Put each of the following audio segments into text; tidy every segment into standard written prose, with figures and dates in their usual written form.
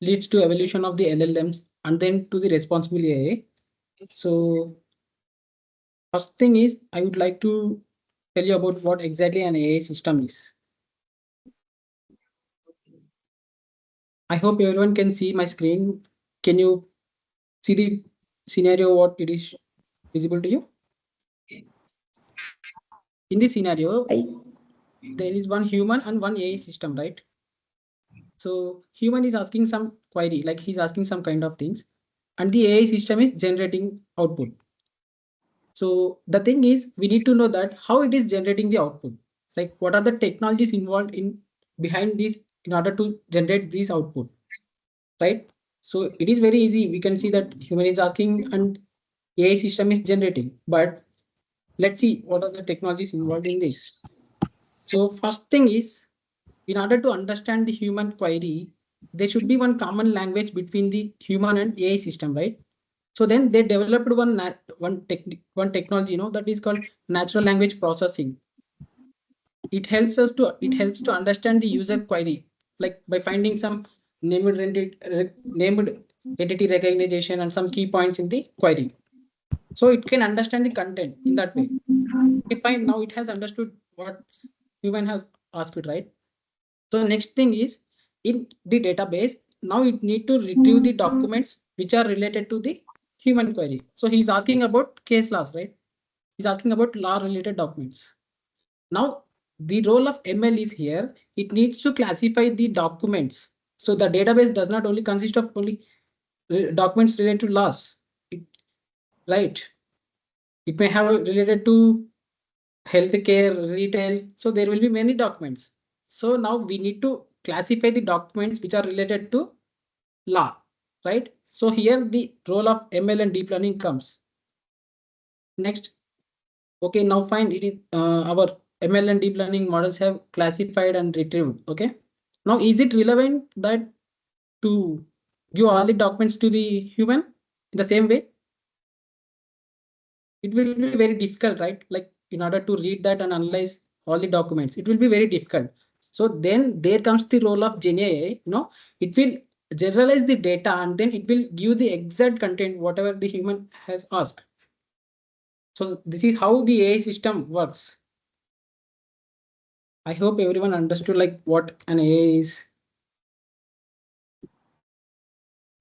leads to evolution of the LLMs and then to the responsible AI. So first thing is I would like to tell you about what exactly an AI system is. I hope everyone can see my screen. Can you see the scenario what it is visible to you? In this scenario, there is one human and one AI system, right? So human is asking some query, like he's asking some kind of things, and the AI system is generating output. So the thing is, we need to know that how it is generating the output. Like what are the technologies involved in behind this in order to generate this output, right? So it is very easy. We can see that human is asking and AI system is generating. But let's see what are the technologies involved in this. So first thing is, in order to understand the human query, there should be one common language between the human and AI system, right? So then they developed one technology, that is called natural language processing. It helps to understand the user query, like by finding some named entity recognition and some key points in the query. So it can understand the content in that way. Okay, fine. Now it has understood what human has asked it, right? So next thing is in the database, now it need to retrieve the documents which are related to the human query. So he's asking about case laws, right? He's asking about law related documents. Now the role of ML is here. It needs to classify the documents. So the database does not only consist of only documents related to laws, right? It may have related to healthcare, retail. So there will be many documents. So now we need to classify the documents which are related to law, right? So here the role of ML and deep learning comes. Next, okay, now fine. It is our ML and deep learning models have classified and retrieved. Okay, now is it relevant that to give all the documents to the human in the same way? It will be very difficult, right? Like in order to read that and analyze all the documents, it will be very difficult. So then there comes the role of Gen AI. It will generalize the data and then it will give the exact content whatever the human has asked. So this is how the AI system works. I hope everyone understood like what an AI is,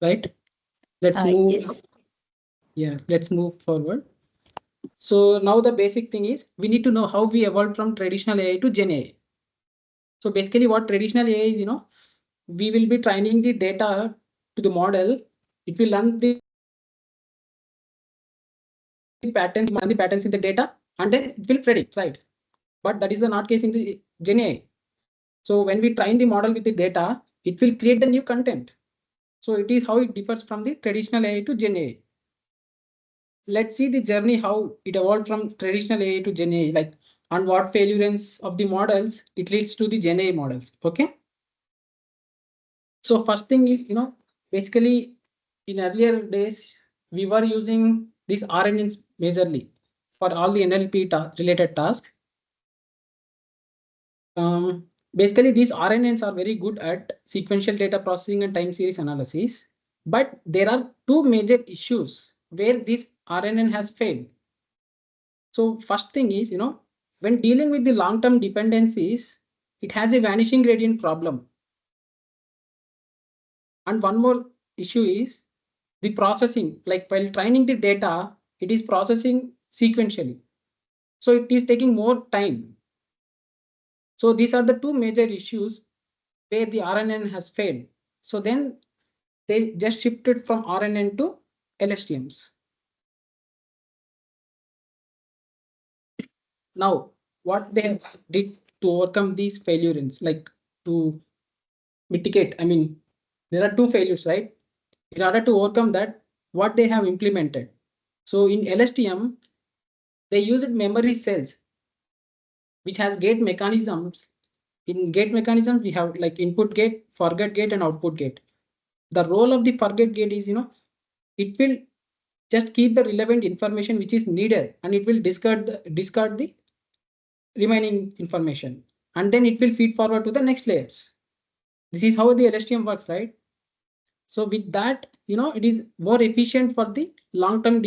right? Let's move. Yes. Yeah, let's move forward. So now the basic thing is we need to know how we evolved from traditional AI to Gen AI. So basically what traditional AI is, we will be training the data to the model. It will learn the patterns in the data and then it will predict, right? But that is the not case in the Gen AI. So when we train the model with the data, it will create the new content. So it is how it differs from the traditional AI to Gen AI. Let's see the journey how it evolved from traditional AI to Gen AI, like and what failures of the models it leads to the Gen AI models. Okay. So first thing is, basically in earlier days, we were using these RNNs majorly for all the NLP related tasks. Basically, these RNNs are very good at sequential data processing and time series analysis. But there are two major issues where this RNN has failed. So first thing is, when dealing with the long-term dependencies, it has a vanishing gradient problem. And one more issue is the processing. Like while training the data, it is processing sequentially. So it is taking more time. So these are the two major issues where the RNN has failed. So then they just shifted from RNN to LSTMs. Now, what they did to overcome these failures, like to mitigate, I mean, there are two failures, right? In order to overcome that, what they have implemented. So in LSTM, they used memory cells, which has gate mechanisms. In gate mechanism, we have like input gate, forget gate, and output gate. The role of the forget gate is, it will just keep the relevant information which is needed, and it will discard the remaining information, and then it will feed forward to the next layers. This is how the LSTM works, right? So with that, it is more efficient for the long-term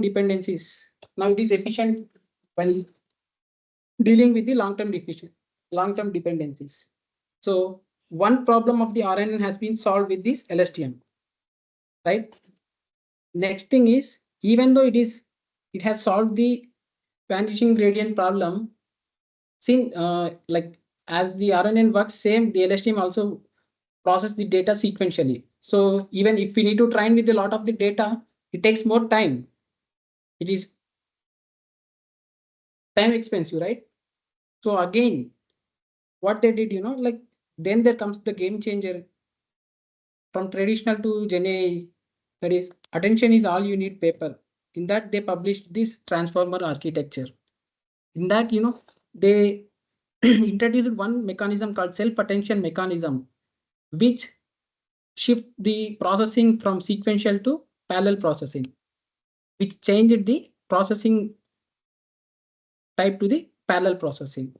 dependencies. Now it is efficient while dealing with the long-term dependencies. So one problem of the RNN has been solved with this LSTM, right? Next thing is, even though it has solved the vanishing gradient problem, since like as the RNN works same, the LSTM also process the data sequentially. So even if we need to train with a lot of the data, it takes more time, which is time expensive, right? So again, what they did, like then there comes the game changer from traditional to Gen AI. That is, attention is all you need paper. In that they published this transformer architecture. In that, they introduced one mechanism called self-attention mechanism, which shift the processing from sequential to parallel processing, which changed the processing type to the parallel processing.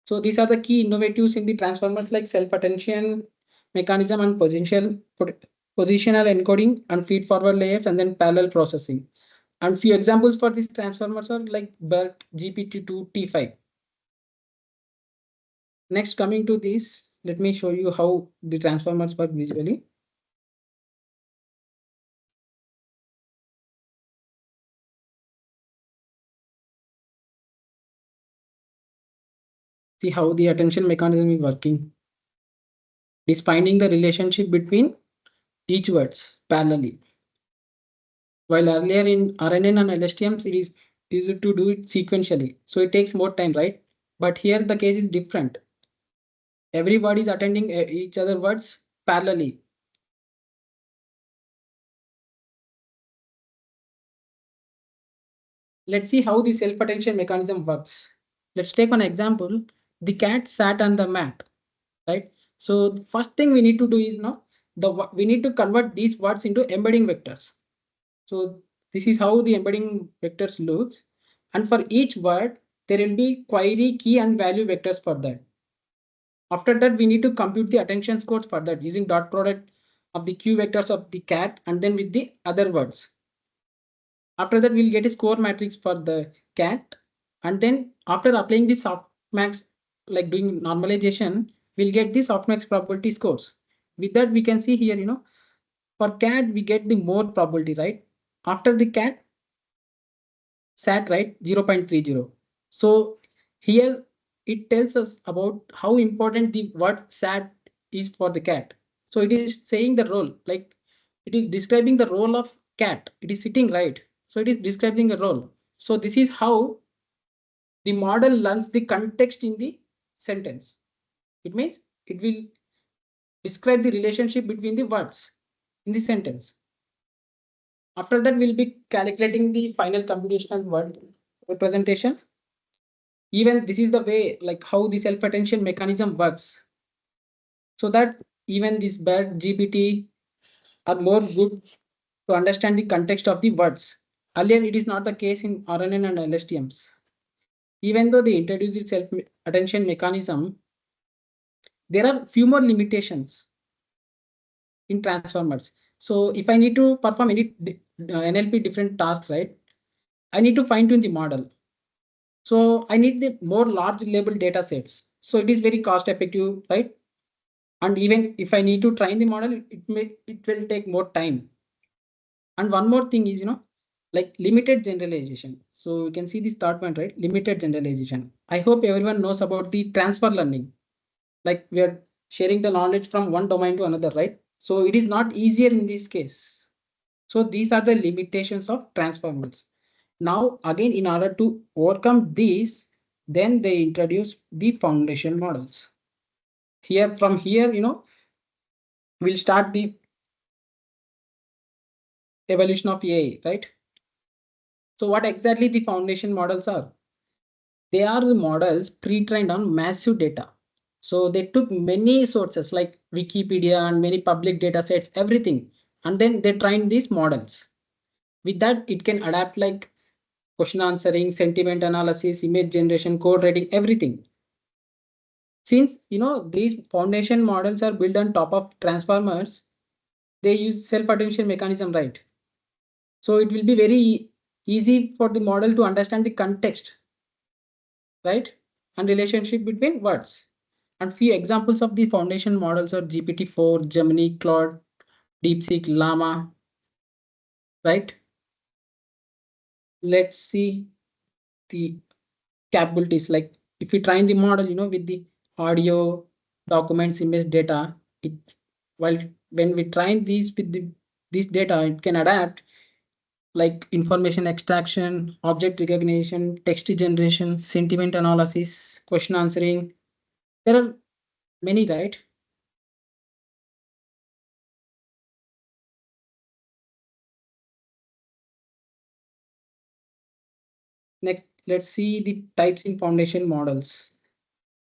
So these are the key innovatives in the transformers like self-attention mechanism and positional encoding and feed-forward layers, and then parallel processing. And few examples for these transformers are like BERT GPT-2 T5. Next, coming to this, let me show you how the transformers work visually. See how the attention mechanism is working. It is finding the relationship between each words parallelly. While earlier in RNN and LSTMs, it is easy to do it sequentially. So it takes more time, right? But here the case is different. Everybody is attending each other words parallelly. Let's see how the self-attention mechanism works. Let's take an example. The cat sat on the mat, right? So the first thing we need to do is now we need to convert these words into embedding vectors. So this is how the embedding vectors looks. And for each word, there will be query, key, and value vectors for that. After that, we need to compute the attention scores for that using dot product of the q vectors of the cat and then with the other words. After that, we'll get a score matrix for the cat. And then after applying the softmax, like doing normalization, we'll get the softmax probability scores. With that, we can see here, for cat, we get the more probability, right? After the cat, sat, right, 0.30. So here it tells us about how important the word sat is for the cat. So it is saying the role, like it is describing the role of cat. It is sitting, right. So it is describing the role. So this is how the model learns the context in the sentence. It means it will describe the relationship between the words in the sentence. After that, we'll be calculating the final computational word representation. Even this is the way like how the self-attention mechanism works, so that even this bad GPT are more good to understand the context of the words. Earlier, it is not the case in RNN and LSTMs. Even though they introduced the self-attention mechanism, there are few more limitations in transformers. So if I need to perform any NLP different tasks, right, I need to fine tune the model. So I need the more large label data sets. So it is very cost effective, right? And even if I need to train the model, it will take more time. And one more thing is, like limited generalization. So you can see this third one, right? Limited generalization. I hope everyone knows about the transfer learning. Like we are sharing the knowledge from one domain to another, right? So it is not easier in this case. So these are the limitations of transformers. Now, again, in order to overcome these, then they introduce the foundation models. Here, from here, we'll start the evolution of AI, right? So what exactly the foundation models are? They are the models pre-trained on massive data. So they took many sources like Wikipedia and many public data sets, everything. And then they trained these models. With that, it can adapt like question answering, sentiment analysis, image generation, code writing, everything. Since these foundation models are built on top of transformers, they use self-attention mechanism, right? So it will be very easy for the model to understand the context, right? And relationship between words. And few examples of the foundation models are GPT-4, Gemini, Claude, DeepSeek, Llama, right? Let's see the capabilities. Like if you train the model, with the audio, documents, image, data, it while when we train these with this data, it can adapt like information extraction, object recognition, text generation, sentiment analysis, question answering. There are many, right? Next, let's see the types in foundation models.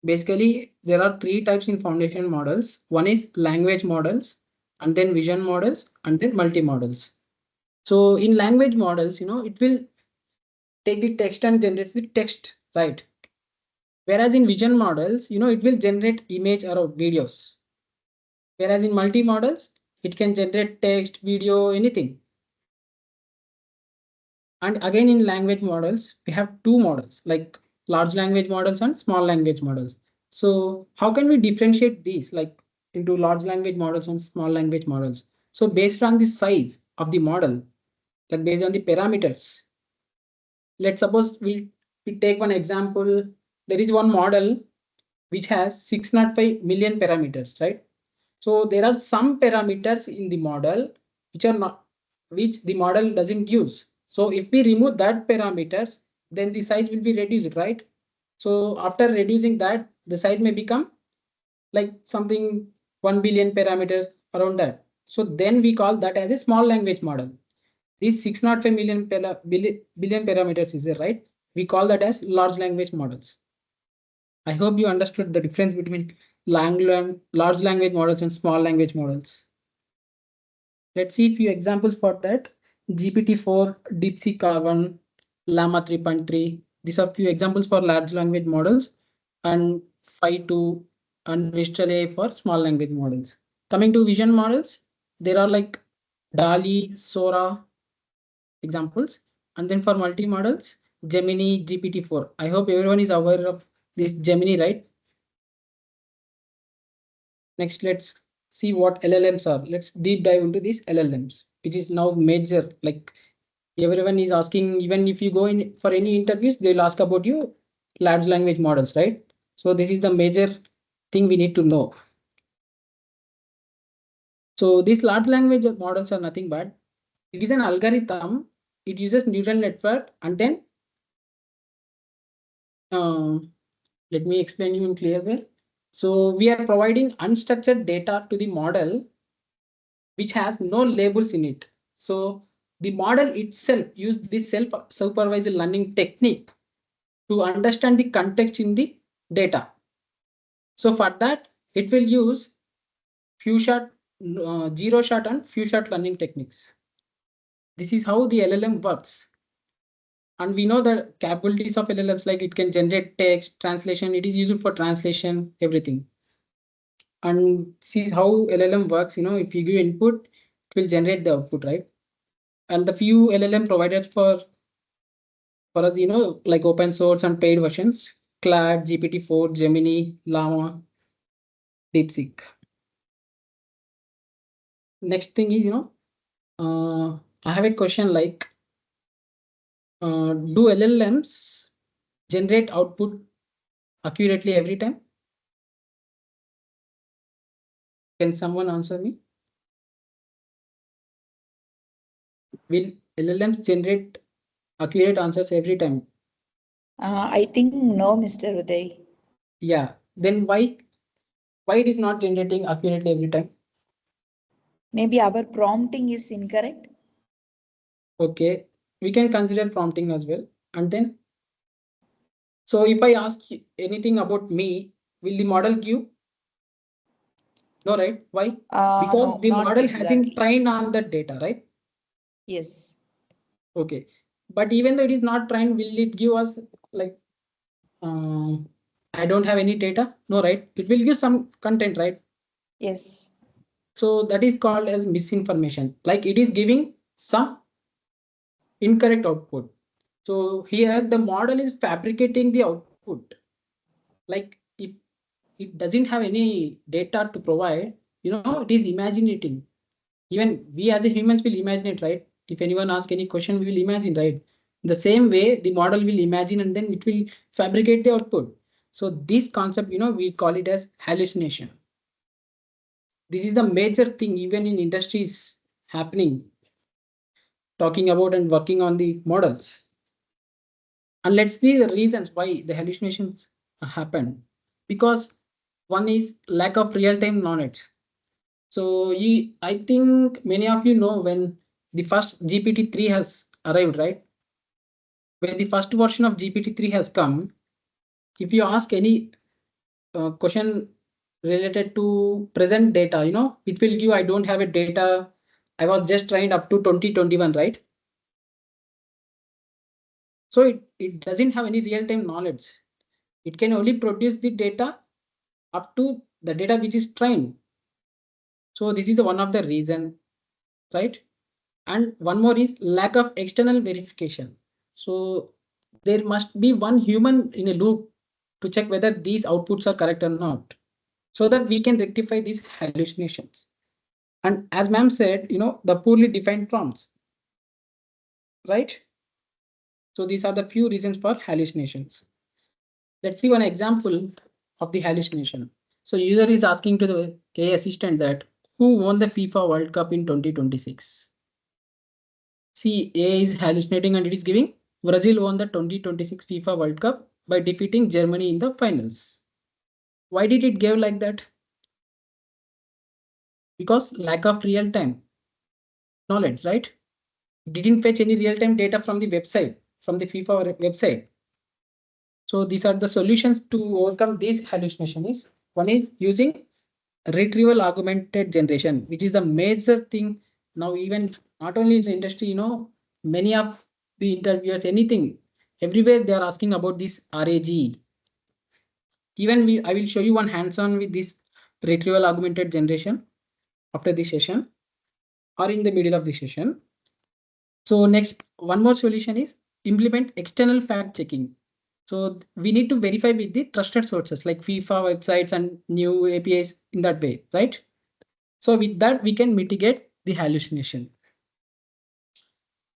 Basically, there are three types in foundation models. One is language models, and then vision models, and then multi-models. So in language models, it will take the text and generates the text, right? Whereas in vision models, it will generate image or videos. Whereas in multi-models, it can generate text, video, anything. And again, in language models, we have two models, like large language models and small language models. So how can we differentiate these, like into large language models and small language models? So based on the size of the model, like based on the parameters, let's suppose we take one example. There is one model which has 605 million parameters, right? So there are some parameters in the model which are not, which the model doesn't use. So if we remove that parameters, then the size will be reduced, right? So after reducing that, the size may become like something 1 billion parameters around that. So then we call that as a small language model. These 605 billion parameters is there, right? We call that as large language models. I hope you understood the difference between large language models and small language models. Let's see a few examples for that. GPT-4, DeepSeek Carbon, Llama 3.3. These are few examples for large language models, and 5.2 and Mistral AI for small language models. Coming to vision models, there are like DALI, Sora examples. And then for multi-models, Gemini, GPT-4. I hope everyone is aware of this Gemini, right? Next, let's see what LLMs are. Let's deep dive into these LLMs, which is now major. Like everyone is asking, even if you go in for any interviews, they'll ask about you large language models, right? So this is the major thing we need to know. So these large language models are nothing but it is an algorithm. It uses neural network, and then let me explain you in clear way. So we are providing unstructured data to the model which has no labels in it. So the model itself uses this self-supervised learning technique to understand the context in the data. So for that, it will use few shot, zero shot and few shot learning techniques. This is how the LLM works. And we know the capabilities of LLMs, like it can generate text, translation. It is used for translation, everything. And see how LLM works. If you give input, it will generate the output, right? And the few LLM providers for us, like open source and paid versions, Claude, GPT-4, Gemini, Llama, DeepSeek. Next thing is, I have a question like, do LLMs generate output accurately every time? Can someone answer me? Will LLMs generate accurate answers every time? I think no, Mr. Uday. Yeah. Then why it is not generating accurately every time? Maybe our prompting is incorrect. Okay, we can consider prompting as well. And then, so if I ask you anything about me, will the model give? No, right? Why? Because No, the not model hasn't exactly. trained on that data, right? Yes. Okay. But even though it is not trained, will it give us like, um, I don't have any data. No, right? It will give some content, right? Yes. So that is called as misinformation. Like it is giving some incorrect output. So here the model is fabricating the output. Like if it doesn't have any data to provide, it is imaginating. Even we as a humans will imagine it, right? If anyone asks any question, we will imagine, right? The same way the model will imagine and then it will fabricate the output. So this concept, we call it as hallucination. This is the major thing even in industries happening, talking about and working on the models. And let's see the reasons why the hallucinations happen. Because one is lack of real-time knowledge. So I think many of you know when the first GPT-3 has arrived, right? When the first version of GPT-3 has come, if you ask any question related to present data, it will give, I don't have a data. I was just trained up to 2021, right? So it doesn't have any real-time knowledge. It can only produce the data up to the data which is trained. So this is one of the reason, right? And one more is lack of external verification. So there must be one human in a loop to check whether these outputs are correct or not, so that we can rectify these hallucinations. And as ma'am said, the poorly defined prompts, right? So these are the few reasons for hallucinations. Let's see one example of the hallucination. So user is asking to the AI assistant that who won the FIFA World Cup in 2026? See, AI is hallucinating and it is giving Brazil won the 2026 FIFA World Cup by defeating Germany in the finals. Why did it give like that? Because lack of real-time knowledge, right? It didn't fetch any real-time data from the website, from the FIFA website. So these are the solutions to overcome this hallucination. Is one is using retrieval augmented generation, which is a major thing now. Even not only in the industry, many of the interviewers, anything, everywhere they are asking about this RAG. Even I will show you one hands-on with this retrieval augmented generation after this session or in the middle of the session. So next, one more solution is implement external fact checking. So we need to verify with the trusted sources like FIFA websites and new APIs in that way, right? So with that, we can mitigate the hallucination.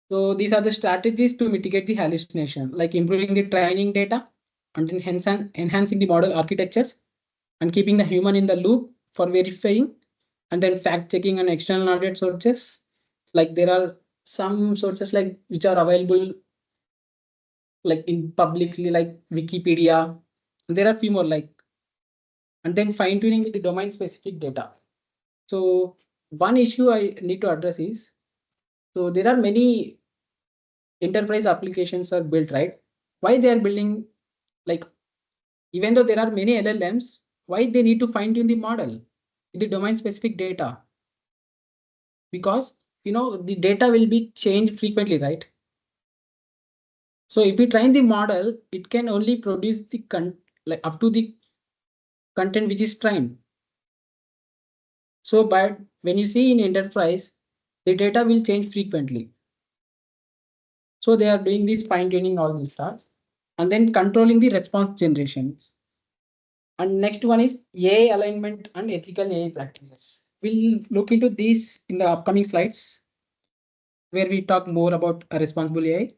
So these are the strategies to mitigate the hallucination, like improving the training data and enhancing the model architectures and keeping the human in the loop for verifying, and then fact checking and external audit sources. Like there are some sources like which are available like in publicly like Wikipedia. There are few more like, and then fine tuning with the domain specific data. So one issue I need to address is, so there are many enterprise applications are built, right? Why they are building, like, even though there are many LLMs, why they need to fine tune the model with the domain specific data? Because the data will be changed frequently, right? So if we train the model, it can only produce the like up to the content which is trained. So but when you see in enterprise, the data will change frequently. So they are doing this fine tuning all these tasks and then controlling the response generations. And next one is AI alignment and ethical AI practices. We'll look into these in the upcoming slides where we talk more about a responsible AI.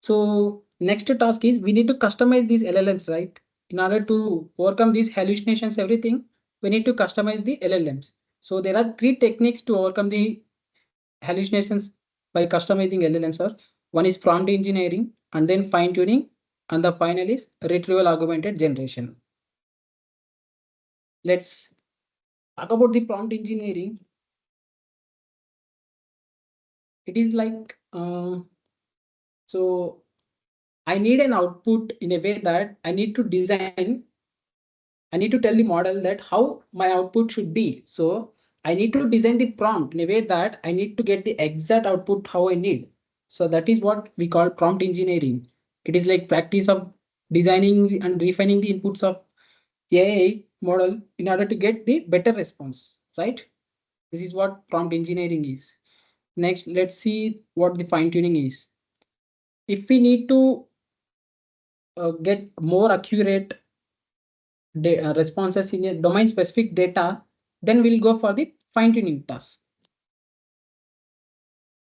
So next task is we need to customize these LLMs, right? In order to overcome these hallucinations, everything, we need to customize the LLMs. So there are three techniques to overcome the hallucinations by customizing LLMs. Are one is prompt engineering, and then fine tuning, and the final is retrieval augmented generation. Let's talk about the prompt engineering. It is like so I need an output in a way that I need to design. I need to tell the model that how my output should be. So I need to design the prompt in a way that I need to get the exact output how I need. So that is what we call prompt engineering. It is like practice of designing and refining the inputs of AI model in order to get the better response, right? This is what prompt engineering is. Next, let's see what the fine tuning is. If we need to get more accurate responses in a domain specific data, then we'll go for the fine tuning task.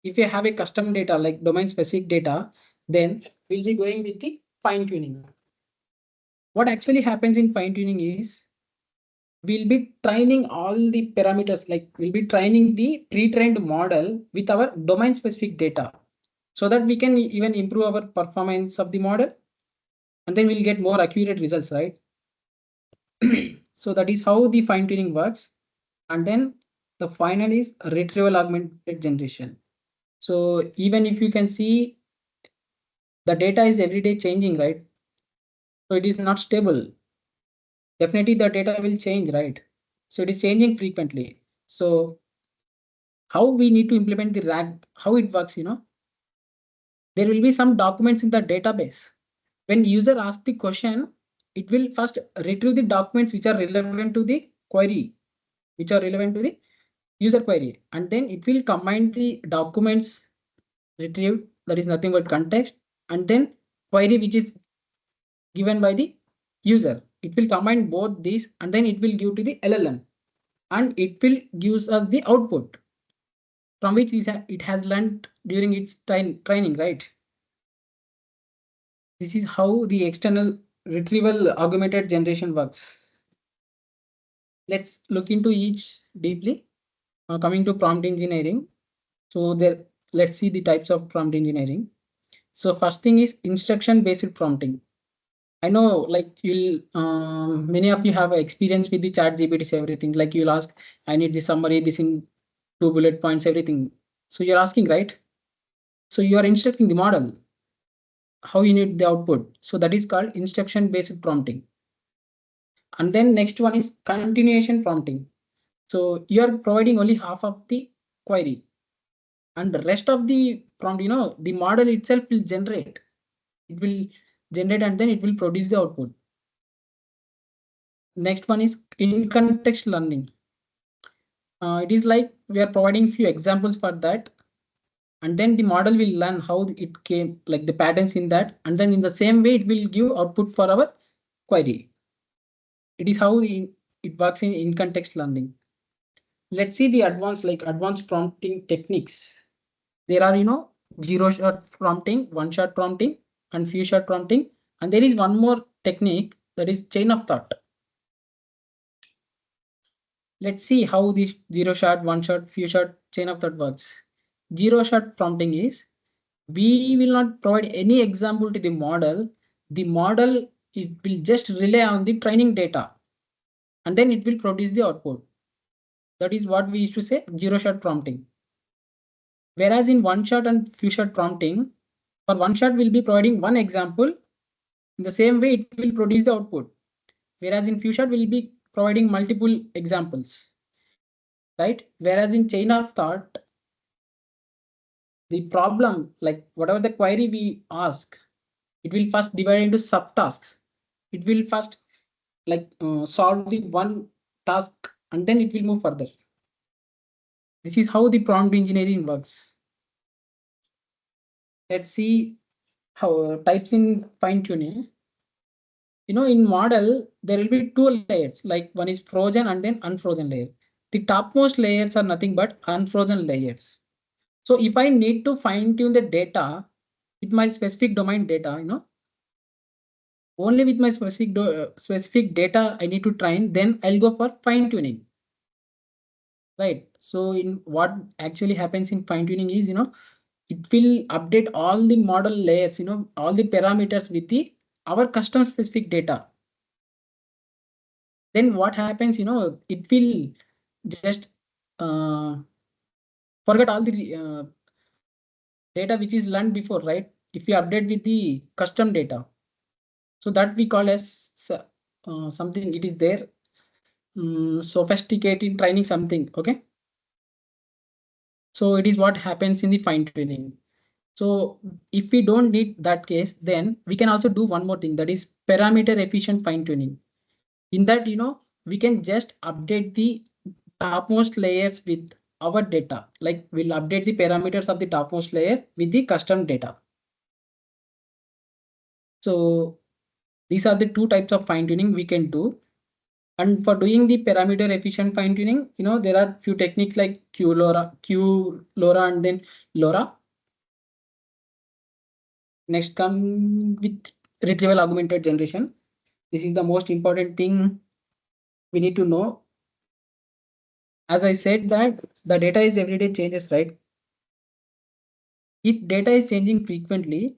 If you have a custom data like domain specific data, then we'll be going with the fine tuning. What actually happens in fine tuning is we'll be training all the parameters, like we'll be training the pre-trained model with our domain specific data so that we can even improve our performance of the model, and then we'll get more accurate results, right? So that is how the fine tuning works. And then the final is retrieval augmented generation. So even if you can see the data is every day changing, right? So it is not stable. Definitely the data will change, right? So it is changing frequently. So how we need to implement the RAG, how it works, there will be some documents in the database. When user asks the question, it will first retrieve the documents which are relevant to the query, which are relevant to the user query, and then it will combine the documents retrieved, that is nothing but context, and then query which is given by the user. It will combine both these and then it will give to the LLM, and it will gives us the output from which it has learned during its training, right? This is how the external retrieval augmented generation works. Let's look into each deeply. Coming to prompt engineering. So there, let's see the types of prompt engineering. So first thing is instruction based prompting. I know, like many of you have experience with the chat GPTs, everything. Like you'll ask, I need the summary, this in 2 bullet points, everything. So you're asking, right? So you are instructing the model how you need the output. So that is called instruction based prompting. And then next one is continuation prompting. So you are providing only half of the query, and the rest of the prompt, the model itself will generate. It will generate and then it will produce the output. Next one is in context learning. It is like we are providing few examples for that, and then the model will learn how it came, like the patterns in that, and then in the same way it will give output for our query. It is how it works in context learning. Let's see the advanced prompting techniques. There are, zero shot prompting, one shot prompting, and few shot prompting. And there is one more technique, that is chain of thought. Let's see how the zero shot, one shot, few shot chain of thought works. Zero shot prompting is we will not provide any example to the model. The model, it will just rely on the training data, and then it will produce the output. That is what we used to say zero shot prompting. Whereas in one shot and few shot prompting, for one shot we'll be providing one example. In the same way, it will produce the output. Whereas in few shot we'll be providing multiple examples, right? Whereas in chain of thought, the problem, like whatever the query we ask, it will first divide into subtasks. It will first solve the one task and then it will move further. This is how the prompt engineering works. Let's see how types in fine tuning. In model, there will be two layers, like one is frozen and then unfrozen layer. The topmost layers are nothing but unfrozen layers. So if I need to fine tune the data with my specific domain data, only with my specific data I need to train, then I'll go for fine tuning. Right. So in what actually happens in fine tuning is, it will update all the model layers, all the parameters with our custom specific data. Then what happens, it will just forget all the data which is learned before, right? If you update with the custom data, so that we call as something, it is there, sophisticated training something. Okay. So it is what happens in the fine tuning. So if we don't need that case, then we can also do one more thing, that is parameter efficient fine tuning. In that, we can just update the topmost layers with our data. Like we'll update the parameters of the topmost layer with the custom data. So these are the two types of fine tuning we can do. And for doing the parameter efficient fine tuning, there are few techniques like Q, LoRa, and then LoRa. Next come with retrieval augmented generation. This is the most important thing we need to know. As I said that the data is everyday changes, right? If data is changing frequently,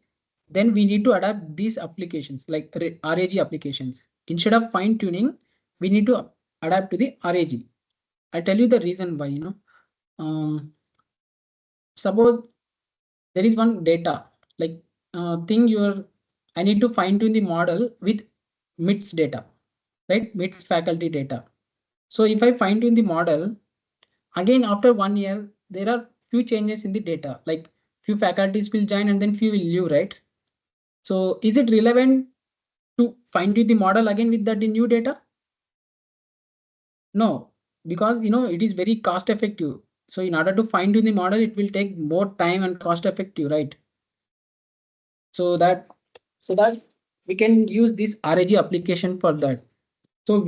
then we need to adapt these applications like RAG applications. Instead of fine tuning, we need to adapt to the RAG. I'll tell you the reason why, suppose there is one data, like I need to fine tune the model with MITS data, right? MITS faculty data. So if I fine tune the model, again after 1 year, there are few changes in the data, like few faculties will join and then few will leave, right? So is it relevant to fine tune the model again with that new data? No, because it is very cost effective. So in order to fine tune the model, it will take more time and cost effective, right? So that we can use this RAG application for that. So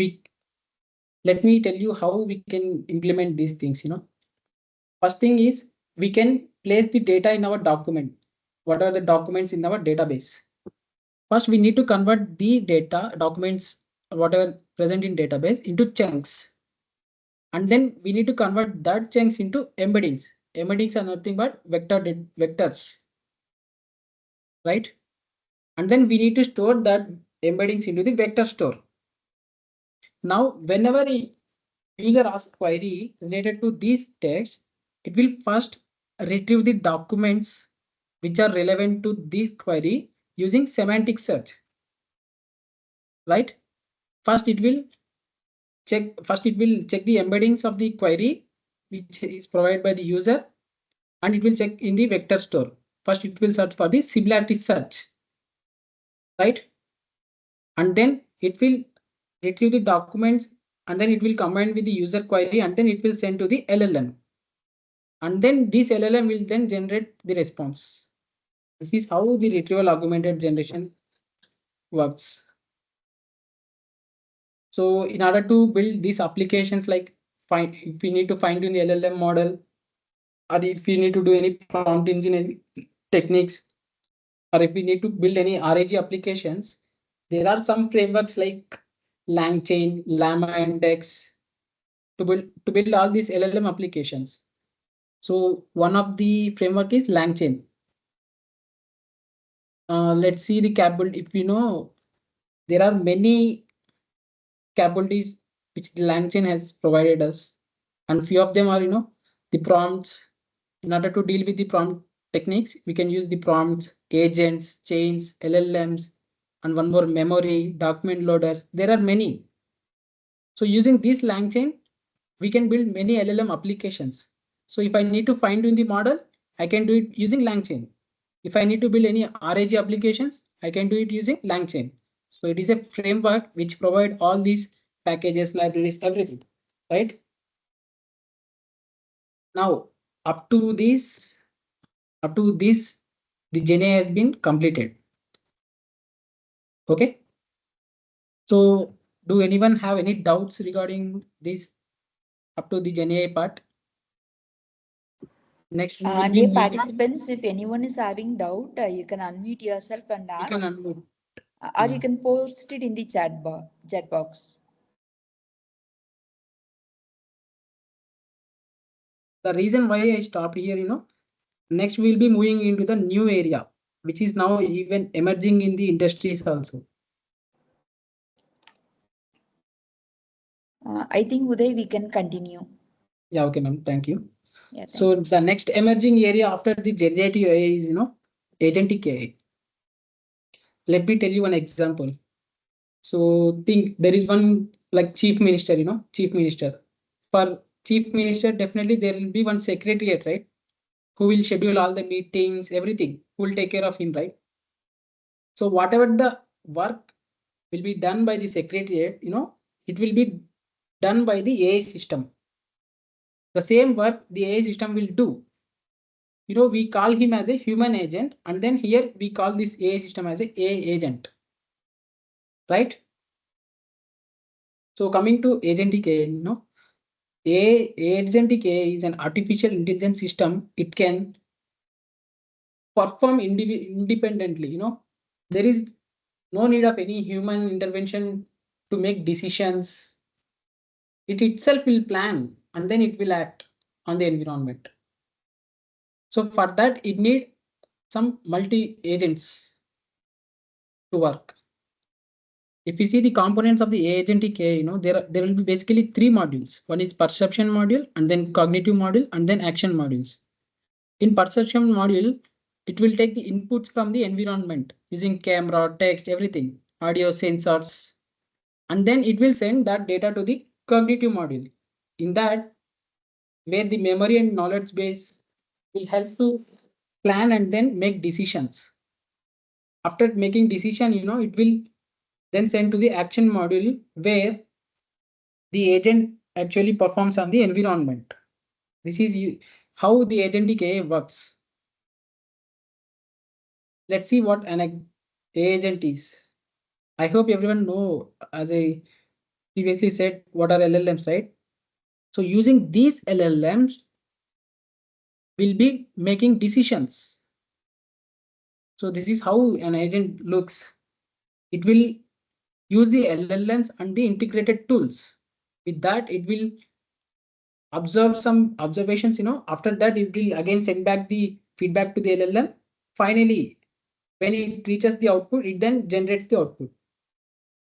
let me tell you how we can implement these things. First thing is we can place the data in our document. What are the documents in our database? First, we need to convert the data documents, whatever present in database, into chunks. And then we need to convert that chunks into embeddings. Embeddings are nothing but vectors, right? And then we need to store that embeddings into the vector store. Now, whenever a user asks query related to these text, it will first retrieve the documents which are relevant to this query using semantic search, right? First, it will check the embeddings of the query which is provided by the user, and it will check in the vector store. First, it will search for the similarity search, right? And then it will retrieve the documents, and then it will combine with the user query, and then it will send to the LLM. And then this LLM will then generate the response. This is how the retrieval augmented generation works. So in order to build these applications, like if we need to fine tune the LLM model, or if we need to do any prompt engineering techniques, or if we need to build any RAG applications, there are some frameworks like LangChain, Llama Index to build all these LLM applications. So one of the framework is LangChain. Let's see the capability. If there are many capabilities which the LangChain has provided us, and few of them are the prompts. In order to deal with the prompt techniques, we can use the prompts, agents, chains, LLMs, and one more memory, document loaders. There are many. So using this LangChain, we can build many LLM applications. So if I need to fine tune the model, I can do it using LangChain. If I need to build any RAG applications, I can do it using LangChain. So it is a framework which provide all these packages, libraries, everything, right? Now, up to this, the GenA has been completed. Okay. So do anyone have any doubts regarding this up to the GenA part? Next, we will be Dear moving. participants, if anyone is having doubt, you can unmute yourself and You can ask, unmute. or Yeah. you can post it in the chat box. The reason why I stopped here, next we'll be moving into the new area, which is now even emerging in the industries also. I think Uday, we can continue. Yeah, okay, ma'am. Thank you. Yeah, So thank you. the next emerging area after the generative AI is, agentic AI. Let me tell you one example. So think there is one like chief minister, chief minister. For chief minister, definitely there will be one secretariat, right? who will schedule all the meetings, everything, who will take care of him, right? So whatever the work will be done by the secretariat, it will be done by the AI system. The same work the AI system will do. We call him as a human agent, and then here we call this AI system as a AI agent, right? So coming to agentic AI, agentic AI is an artificial intelligence system. It can perform independently. There is no need of any human intervention to make decisions. It itself will plan and then it will act on the environment. So for that, it need some multi agents to work. If you see the components of the agentic AI, there will be basically three modules. One is perception module, and then cognitive module, and then action modules. In perception module, it will take the inputs from the environment using camera, text, everything, audio, sensors, and then it will send that data to the cognitive module. In that, where the memory and knowledge base will help to plan and then make decisions. After making decision, it will then send to the action module where the agent actually performs on the environment. This is how the agentic AI works. Let's see what an agent is. I hope everyone know, as I previously said, what are LLMs, right? So using these LLMs, will be making decisions. So this is how an agent looks. It will use the LLMs and the integrated tools. With that, it will observe some observations. After that, it will again send back the feedback to the LLM. Finally, when it reaches the output, it then generates the output.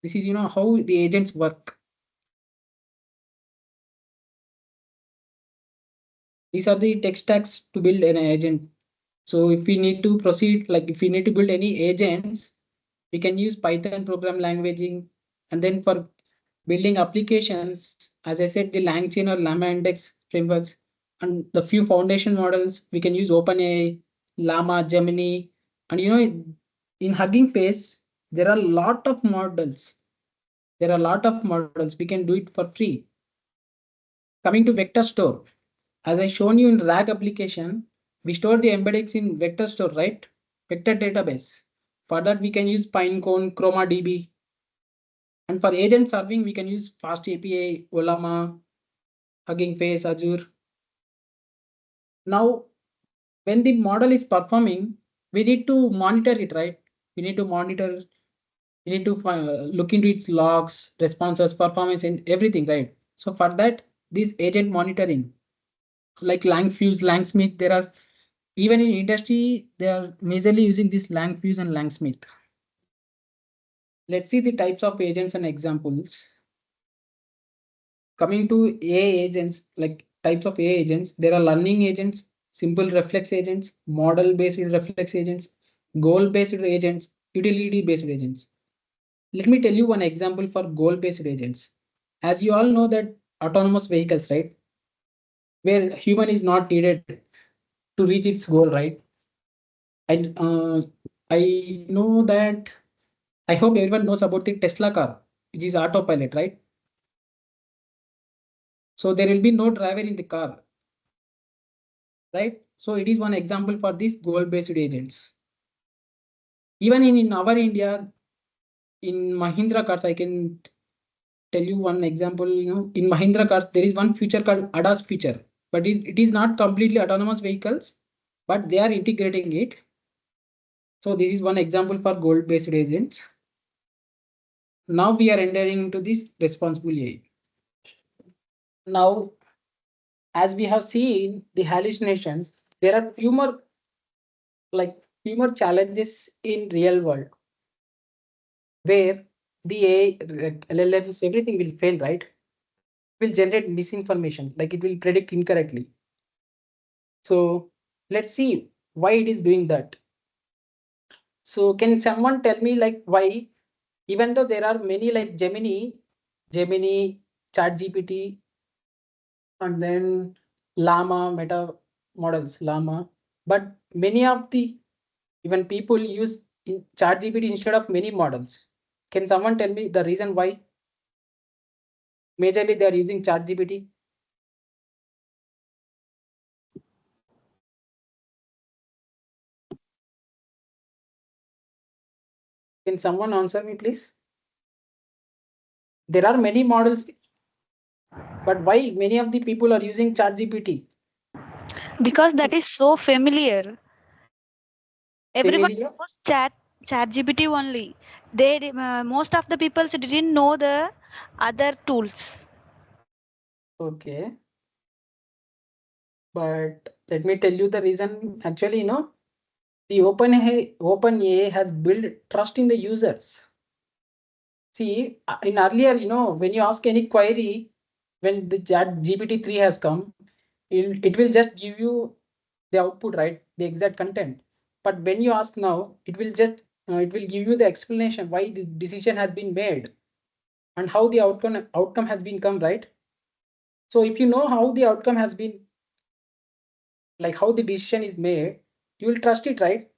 This is how the agents work. These are the tech stacks to build an agent. So if we need to proceed, like if we need to build any agents, we can use Python program languaging. And then for building applications, as I said, the LangChain or Llama Index frameworks, and the few foundation models, we can use OpenAI, Llama, Gemini. And in Hugging Face, there are a lot of models. We can do it for free. Coming to vector store, as I shown you in RAG application, we store the embeddings in vector store, right? Vector database. For that, we can use Pinecone, ChromaDB. And for agent serving, we can use Fast API, Olama, Hugging Face, Azure. Now, when the model is performing, we need to monitor it, right? We need to look into its logs, responses, performance, and everything, right? So for that, this agent monitoring, like Langfuse, Langsmith, there are, even in industry, they are majorly using this Langfuse and Langsmith. Let's see the types of agents and examples. Coming to AI agents, like types of AI agents, there are learning agents, simple reflex agents, model-based reflex agents, goal-based agents, utility-based agents. Let me tell you one example for goal-based agents. As you all know that autonomous vehicles, right? Where human is not needed to reach its goal, right? I know that, I hope everyone knows about the Tesla car, which is autopilot, right? So there will be no driver in the car, right? So it is one example for these goal-based agents. Even in our India, in Mahindra cars, I can tell you one example. In Mahindra cars, there is one feature called ADAS feature, but it is not completely autonomous vehicles, but they are integrating it. So this is one example for goal-based agents. Now we are entering into this responsible AI. Now, as we have seen the hallucinations, there are few more challenges in real world where the AI, LLMs, everything will fail, right? Will generate misinformation, like it will predict incorrectly. So let's see why it is doing that. So can someone tell me like why, even though there are many like Gemini, ChatGPT, and then Llama, Meta models, Llama. but many of the even people use ChatGPT instead of many models. Can someone tell me the reason why majorly they are using ChatGPT? Can someone answer me, please? There are many models, but why many of the people are using ChatGPT? Because that is so familiar. Everyone Familiar? knows chat GPT only. Most of the people didn't know the other tools. Okay. But let me tell you the reason. Actually, the OpenAI has built trust in the users. See, in earlier, when you ask any query, when the chat GPT-3 has come, it will just give you the output, right? The exact content. But when you ask now, it will give you the explanation why the decision has been made and how the outcome has been come, right? So if you know how the outcome has been, like how the decision is made, you will trust it, right?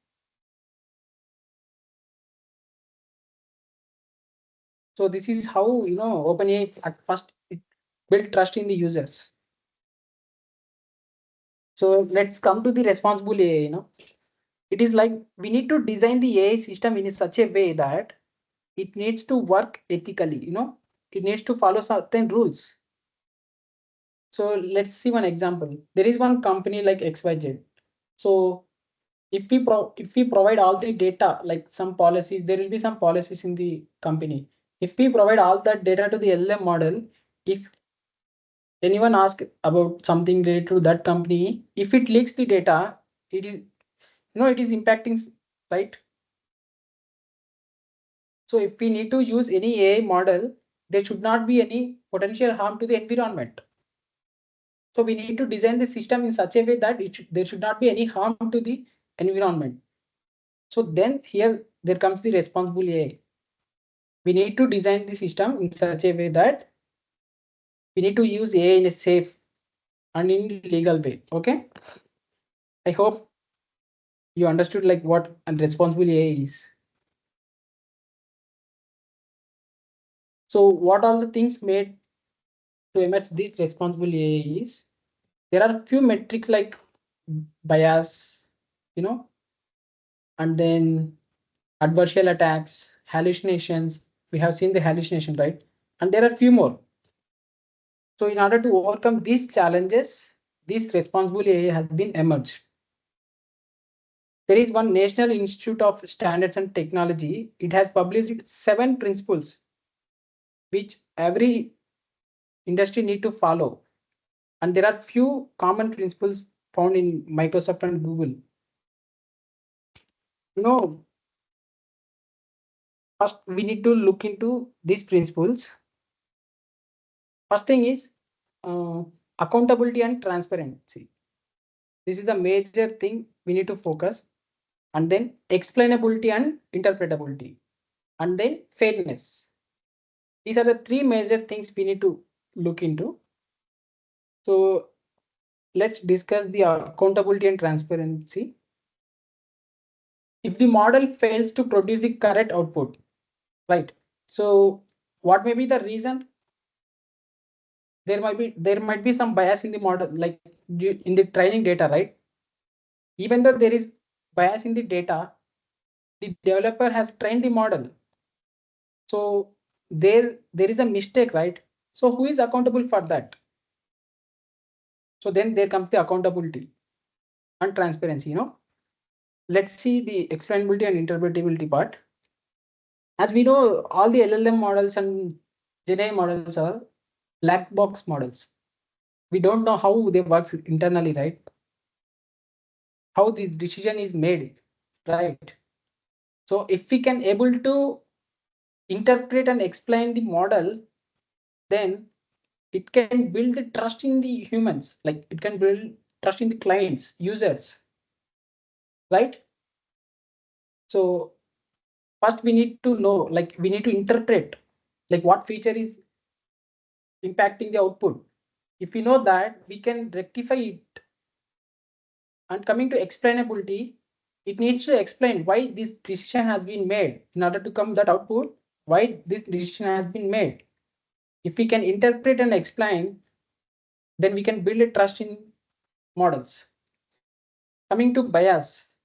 So this is how OpenAI at first it built trust in the users. So let's come to the responsible AI. It is like we need to design the AI system in such a way that it needs to work ethically. It needs to follow certain rules. So let's see one example. There is one company like XYZ. So if we provide all the data, like some policies, there will be some policies in the company. If we provide all that data to the LLM model, if anyone asks about something related to that company, if it leaks the data, it is impacting, right? So if we need to use any AI model, there should not be any potential harm to the environment. So we need to design the system in such a way that there should not be any harm to the environment. So then here there comes the responsible AI. We need to design the system in such a way that we need to use AI in a safe and in legal way. Okay. I hope you understood like what a responsible AI is. So what all the things made to emerge this responsible AI is there are few metrics like bias, and then adversarial attacks, hallucinations. We have seen the hallucination, right? And there are few more. So in order to overcome these challenges, this responsible AI has been emerged. There is one National Institute of Standards and Technology. It has published 7 principles which every industry need to follow. And there are few common principles found in Microsoft and Google. First we need to look into these principles. First thing is accountability and transparency. This is the major thing we need to focus. And then explainability and interpretability. And then fairness. These are the 3 major things we need to look into. So let's discuss the accountability and transparency. If the model fails to produce the correct output, right? So what may be the reason? There might be some bias in the model, like in the training data, right? Even though there is bias in the data, the developer has trained the model. So there is a mistake, right? So who is accountable for that? So then there comes the accountability and transparency. Let's see the explainability and interpretability part. As we know, all the LLM models and GenAI models are black box models. We don't know how they work internally, right? How the decision is made, right? So if we can able to interpret and explain the model, then it can build the trust in the humans, like it can build trust in the clients, users, right? So first we need to know, like we need to interpret like what feature is impacting the output. If we know that, we can rectify it And coming to explainability, it needs to explain why this decision has been made in order to come that output, why this decision has been made. If we can interpret and explain, then we can build a trust in models. Coming to bias,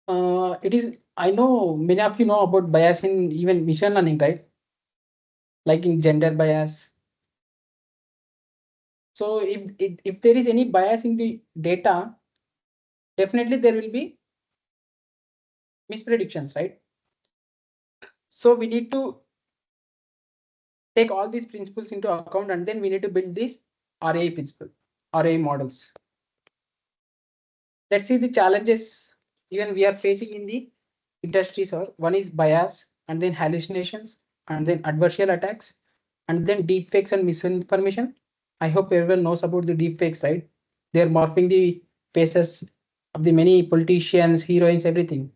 I know many of you know about bias in even machine learning, right? Like in gender bias. So if there is any bias in the data, definitely there will be mispredictions, right? So we need to take all these principles into account, and then we need to build this RA principle, RA models. Let's see the challenges even we are facing in the industries. Or one is bias, and then hallucinations, and then adversarial attacks, and then deepfakes and misinformation. I hope everyone knows about the deepfakes, right? They're morphing the faces of the many politicians, heroines, everything,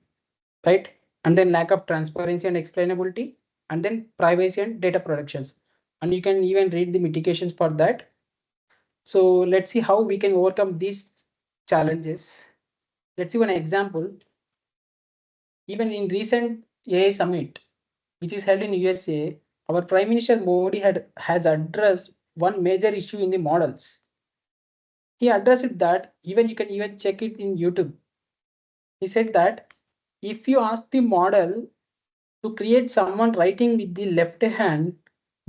right? And then lack of transparency and explainability, and then privacy and data protections. And you can even read the mitigations for that. So let's see how we can overcome these challenges. Let's see one example. Even in recent AI summit, which is held in USA, our Prime Minister Modi has addressed one major issue in the models. He addressed that, even you can even check it in YouTube. He said that if you ask the model to create someone writing with the left hand,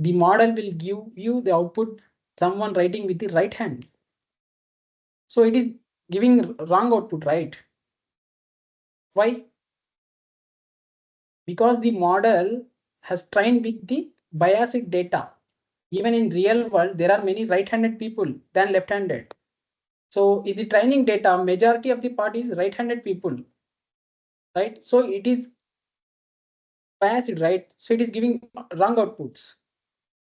the model will give you the output someone writing with the right hand. So it is giving wrong output, right? Why? Because the model has trained with the biased data. Even in real world, there are many right-handed people than left-handed. So in the training data, majority of the part is right-handed people, right? So it is biased, right? So it is giving wrong outputs.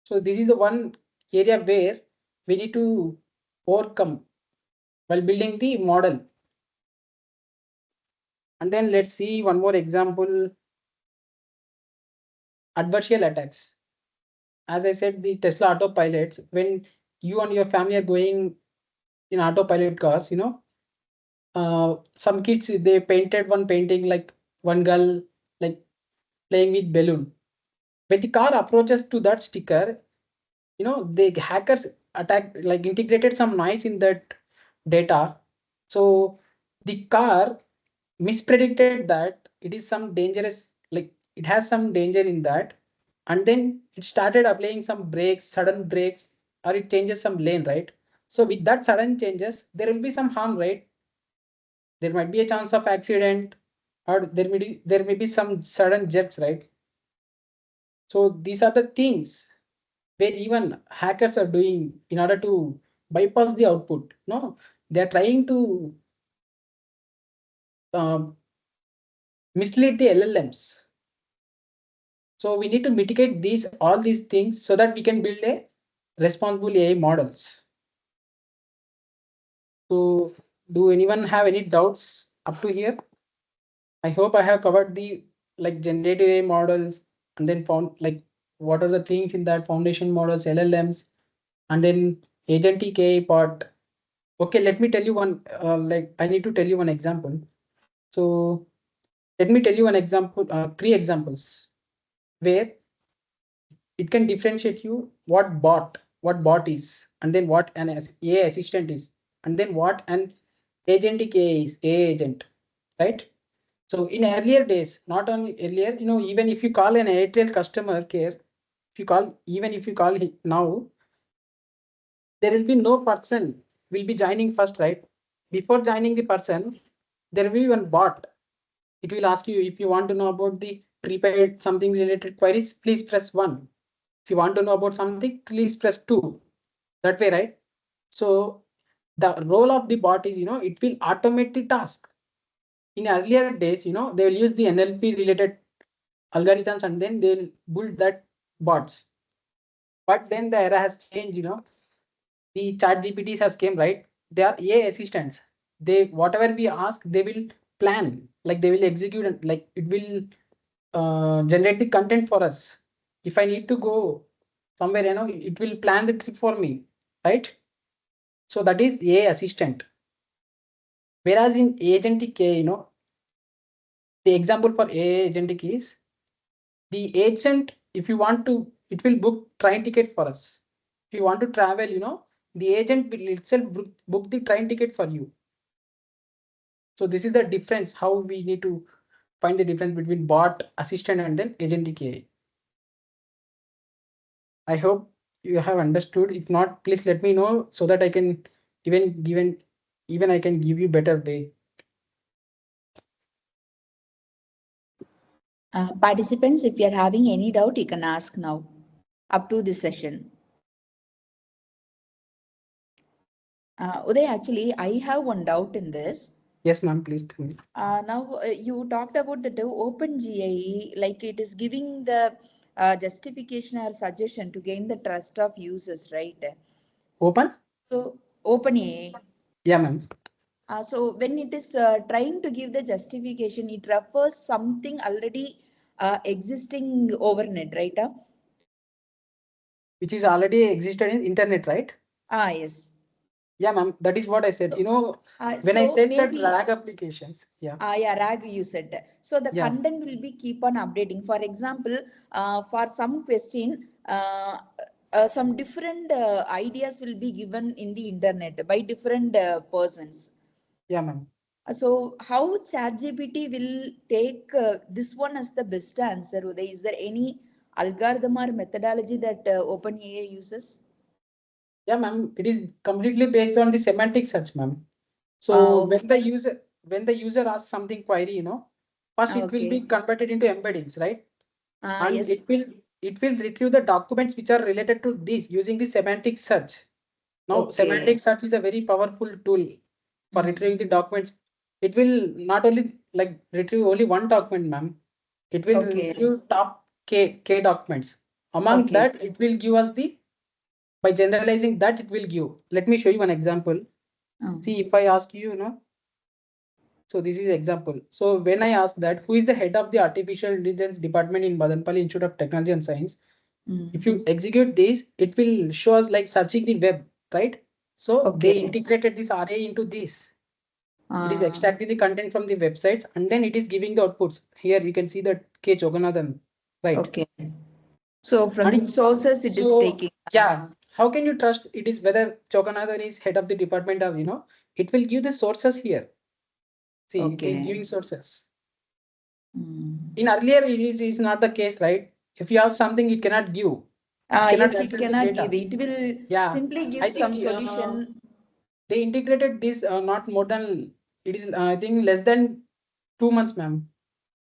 So this is the one area where we need to overcome while building the model. And then let's see one more example, adversarial attacks. As I said, the Tesla autopilots, when you and your family are going in autopilot cars, some kids, they painted one painting like one girl like playing with balloon. When the car approaches to that sticker, the hackers attack, like integrated some noise in that data. So the car mispredicted that it is some dangerous, like it has some danger in that, and then it started applying some brakes, sudden brakes, or it changes some lane, right? So with that sudden changes, there will be some harm, right? There might be a chance of accident, or there may be some sudden jerks, right? So these are the things where even hackers are doing in order to bypass the output. No, they are trying to um, mislead the LLMs. So we need to mitigate all these things so that we can build a responsible AI models. So do anyone have any doubts up to here? I hope I have covered the like generative AI models, and then found like what are the things in that foundation models, LLMs, and then agentic AI part. Okay, let me tell you one, like I need to tell you one example. So let me tell you one example, three examples where it can differentiate you what bot is, and then what an AI assistant is, and then what an agentic AI is, AI agent, right? So in earlier days, not only earlier, even if you call an Airtel customer care, even if you call now, there will be no person will be joining first, right? Before joining the person, there will be one bot. It will ask you, if you want to know about the prepaid something related queries, please press 1. If you want to know about something, please press 2. That way, right? So the role of the bot is, it will automate the task. In earlier days, they will use the NLP related algorithms, and then they'll build that bots. But then the era has changed, the chat GPTs has came, right? They are AI assistants. They, whatever we ask, they will plan, like they will execute, and like it will generate the content for us. If I need to go somewhere, it will plan the trip for me, right? So that is AI assistant. Whereas in agentic AI, the example for AI agentic is the agent, if you want to, it will book train ticket for us. If you want to travel, the agent will itself book the train ticket for you. So this is the difference, how we need to find the difference between bot, assistant, and then agentic AI. I hope you have understood. If not, please let me know so that I can even I can give you better way. Participants, if you're having any doubt, you can ask now, up to this session. Uday, actually, I have one doubt in this. Yes, ma'am, please tell me. Now, you talked about the OpenGI, like it is giving the justification or suggestion to gain the trust of users, right? Open? So, OpenAI. Yeah, ma'am. So when it is trying to give the justification, it refers something already existing overnet, right? Which is already existed in internet, right? Yes. Yeah, ma'am. That is what I said. When I So said that maybe RAG applications, yeah. yeah, RAG you said. So the Yeah. content will be keep on updating. For example, for some question, some different ideas will be given in the internet by different persons. Yeah, ma'am. So how ChatGPT will take this one as the best answer? Uday? Is there any algorithm or methodology that OpenAI uses? Yeah, ma'am. It is completely based on the semantic search, ma'am. So Okay. when the user asks something query, first it will be Okay. converted into embeddings, right? And Yes. it will retrieve the documents which are related to this using the semantic search. Now, semantic Okay. search is a very powerful tool for retrieving the documents. It will not only like retrieve only one document, ma'am. It will Okay. retrieve top K documents. Among Okay. that, it will give us by generalizing that it will give. Let me show you one example. See, if I ask you, so this is example. So when I ask that, who is the head of the artificial intelligence department in Madanpalli Institute of Technology and Science? If you execute this, it will show us like searching the web, right? So they Okay. integrated this RA into this. It is Uh, extracting the content from the websites and then it is giving the outputs. Here you can see that K. Joganathan, right? okay. So from which And sources it is so, taking? yeah, how can you trust it is whether Joganathan is head of the department or, it will give the sources here. See, it is Okay. giving sources. In earlier, it is not the case, right? If you ask something, it cannot give. It cannot Yes, it access the cannot data. give. It will Yeah, simply I give think some solution. they integrated this not more than it is. I think less than 2 months, ma'am.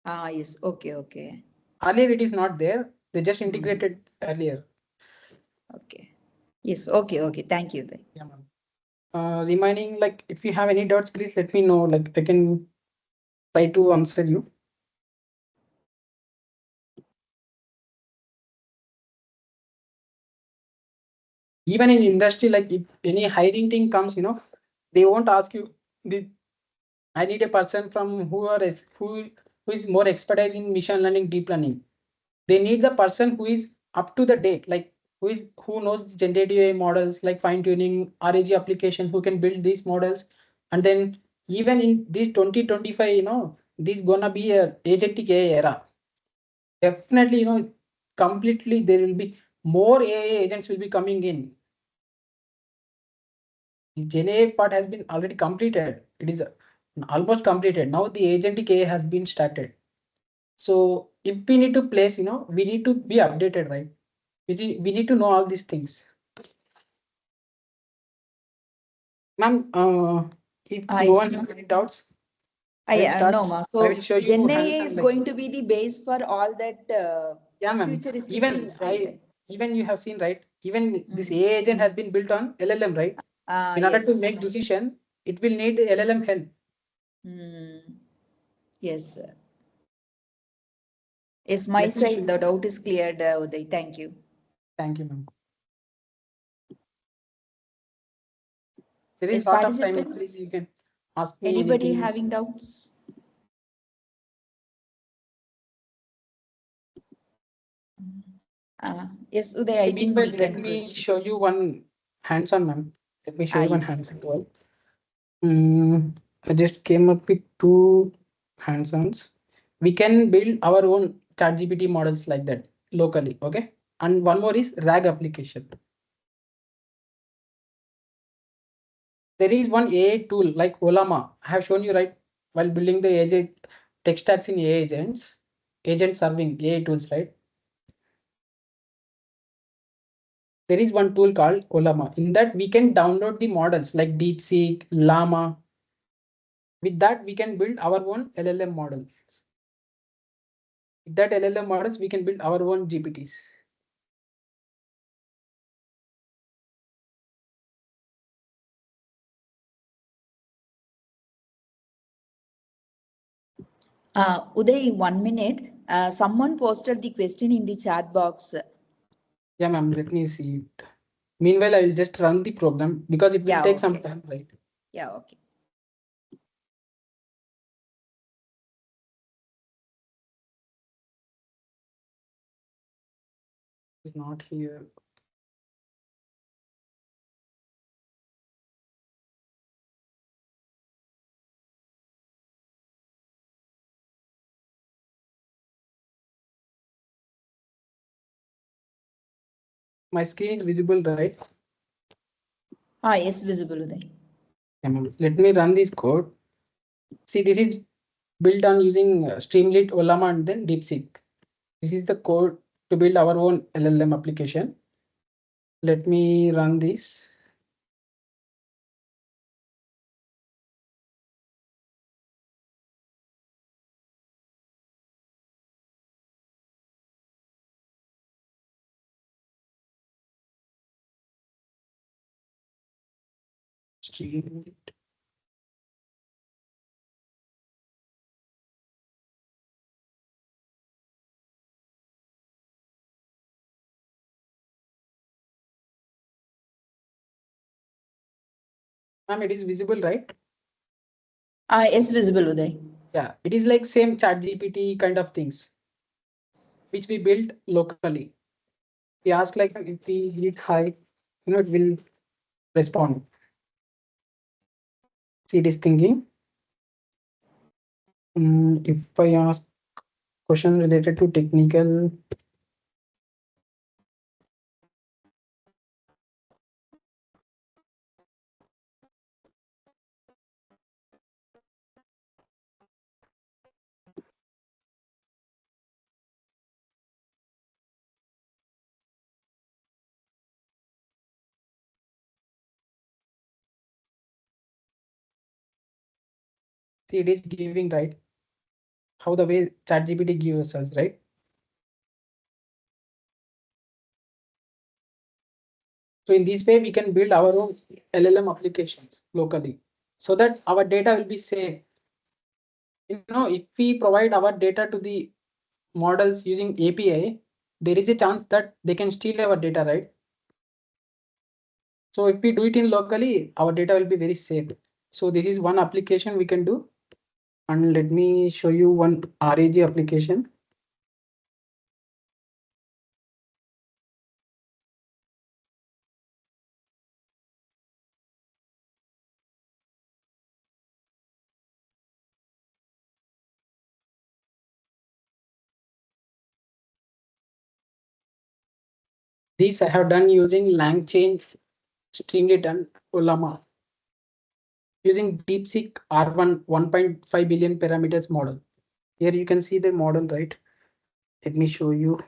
Yes. Okay. Okay. Earlier, it is not there. They just integrated earlier. Okay. Yes. Okay. Okay. Thank you. Yeah, ma'am. Remaining, like, if you have any doubts, please let me know. Like, I can try to answer you. Even in industry, like if any hiring thing comes, they won't ask you the I need a person from who is more expertise in machine learning, deep learning. They need the person who is up to the date, like who knows the generative AI models, like fine tuning, RAG application, who can build these models. And then even in this 2025, this gonna be a agentic AI era. Definitely, completely there will be more AI agents will be coming in. The Gen AI part has been already completed. It is almost completed. Now the agentic AI has been started. So if we need to place, we need to be updated, right? We need to know all these things. Ma'am, if no Yes. one has any doubts, I will I start. no, ma. I So will show you Gen hands AI on is like, going to be the base for all that yeah, ma'am. futuristic Even things, right? even you have seen, right? Even this AI agent has been built on LLM, right? In order to Yes. make decision, it will need LLM help. Yes. Sir. Yes, my Let me show side, you. the doubt is cleared, Uday. Thank you. Thank you, ma'am. There is Yes, a lot of time. participants, Please, you can ask me anybody anything. having doubts? Yes, Uday, I think Meanwhile, we let can me proceed. show you one hands-on, ma'am. Let me show you one Yes. hands-on tool. Mm, I just came up with two hands-ons. We can build our own ChatGPT models like that locally. Okay. And one more is RAG application. There is one AI tool like Olama. I have shown you right while building the agent tech stacks in AI agents, agent serving AI tools, right? There is one tool called Olama. In that we can download the models like DeepSeek, Llama. With that we can build our own LLM models. With that LLM models we can build our own GPTs. Uday, 1 minute. Someone posted the question in the chat box. Yeah, ma'am. Let me see it. Meanwhile, I will just run the program because it will Yeah, take some okay. time, right? Yeah, okay. It's not here. My screen is visible, right? Yes, visible, Uday. Yeah, ma'am. Let me run this code. See, this is built on using Streamlit, Olama, and then DeepSeek. This is the code to build our own LLM application. Let me run this. Streamlit. Ma'am, it is visible, right? Yes, visible, Uday. Yeah, it is like same ChatGPT kind of things, which we built locally. We ask like if we hit high, it will respond. See, it is thinking. If I ask question related to technical, see, it is giving right how the way ChatGPT gives us, right? So in this way, we can build our own LLM applications locally so that our data will be safe. If we provide our data to the models using API, there is a chance that they can steal our data, right? So if we do it in locally, our data will be very safe. So this is one application we can do. And let me show you one RAG application. This I have done using LangChain, Streamlit, and Olama using DeepSeek R1 1.5 billion parameters model. Here you can see the model, right? Let me show you.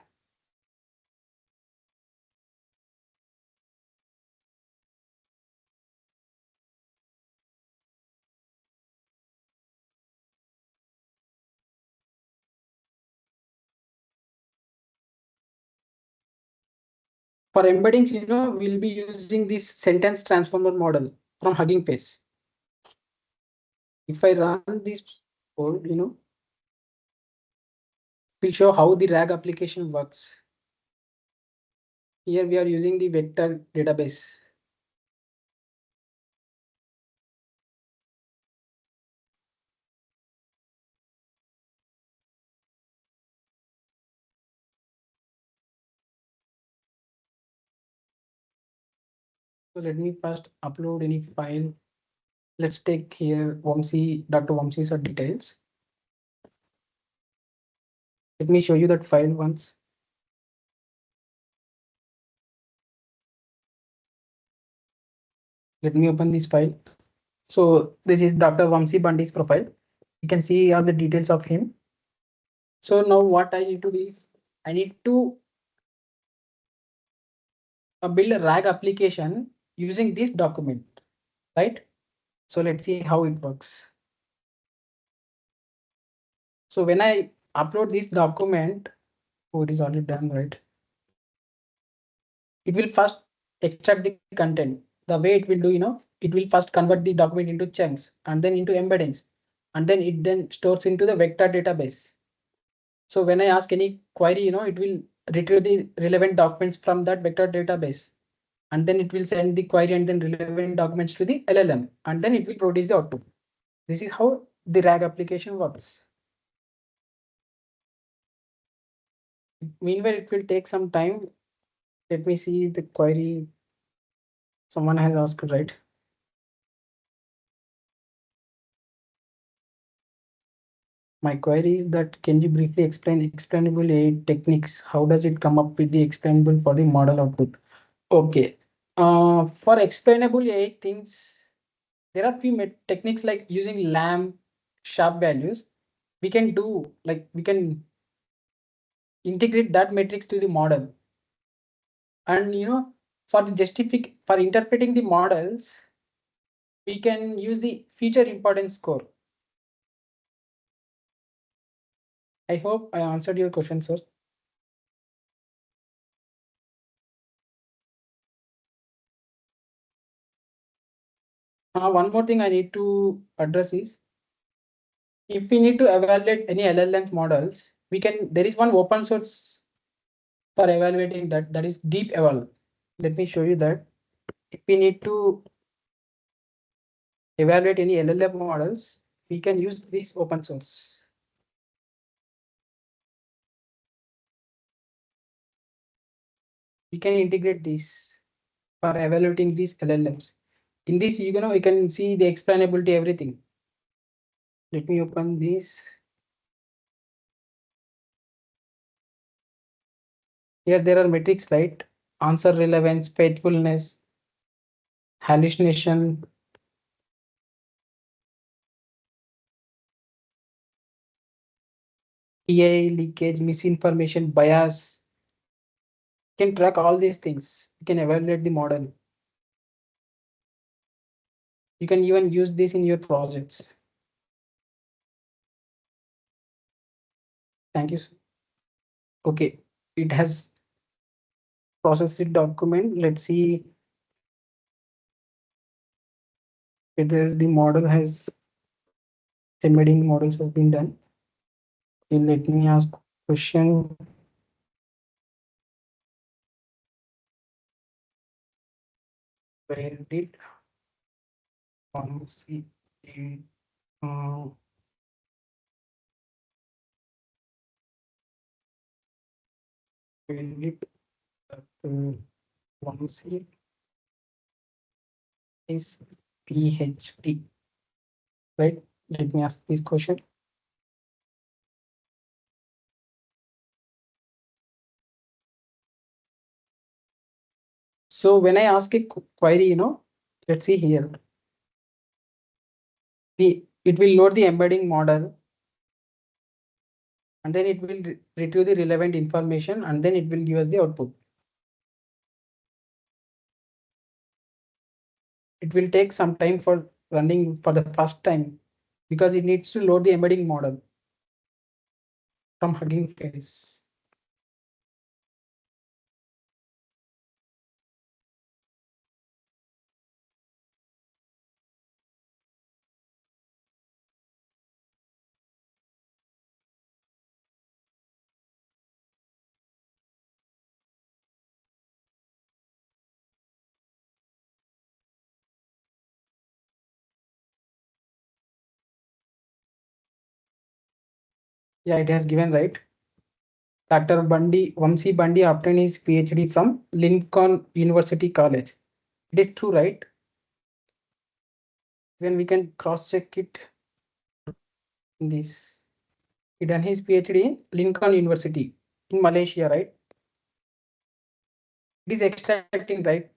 For embeddings, we'll be using this sentence transformer model from Hugging Face. If I run this code, will show how the RAG application works. Here we are using the vector database. So let me first upload any file. let's take here Dr. Vamsi's details. Let me show you that file once. Let me open this file. So this is Dr. Vamsi Bandi's profile. You can see all the details of him. So now what I need to do, I need to build a RAG application using this document, right? So let's see how it works. So when I upload this document, oh, it is already done, right? It will first extract the content. The way it will do, it will first convert the document into chunks and then into embeddings, and then it then stores into the vector database. So when I ask any query, it will retrieve the relevant documents from that vector database, and then it will send the query and then relevant documents to the LLM, and then it will produce the output. This is how the RAG application works. Meanwhile, it will take some time. Let me see the query someone has asked, right? My query is that can you briefly explain explainable AI techniques? How does it come up with the explainable for the model output? Okay. For explainable AI things, there are few techniques like using lamp sharp values. We can do like we can integrate that matrix to the model. And for the for interpreting the models, we can use the feature importance score. I hope I answered your question, sir. One more thing I need to address is if we need to evaluate any LLM models, there is one open source for evaluating that is Deep Eval. Let me show you that. If we need to evaluate any LLM models, we can use this open source. We can integrate this for evaluating these LLMs. In this, you can see the explainability, everything. Let me open this. Here there are metrics, right? Answer relevance, faithfulness, hallucination, AI leakage, misinformation, bias. You can track all these things. You can evaluate the model. You can even use this in your projects. Thank you. Okay, it has processed the document. Let's see whether the model has embedding models has been done. Okay, let me ask question. Where did see where did see is PhD? Right? Let me ask this question. So when I ask a query, let's see here. It will load the embedding model, and then it will retrieve the relevant information, and then it will give us the output. It will take some time for running for the first time because it needs to load the embedding model from Hugging Face. Yeah, it has given, right? Dr. Vamsi Bandi obtained his PhD from Lincoln University College. It is true, right? When we can cross check it in this. He done his PhD in Lincoln University in Malaysia, right? It is extracting, right?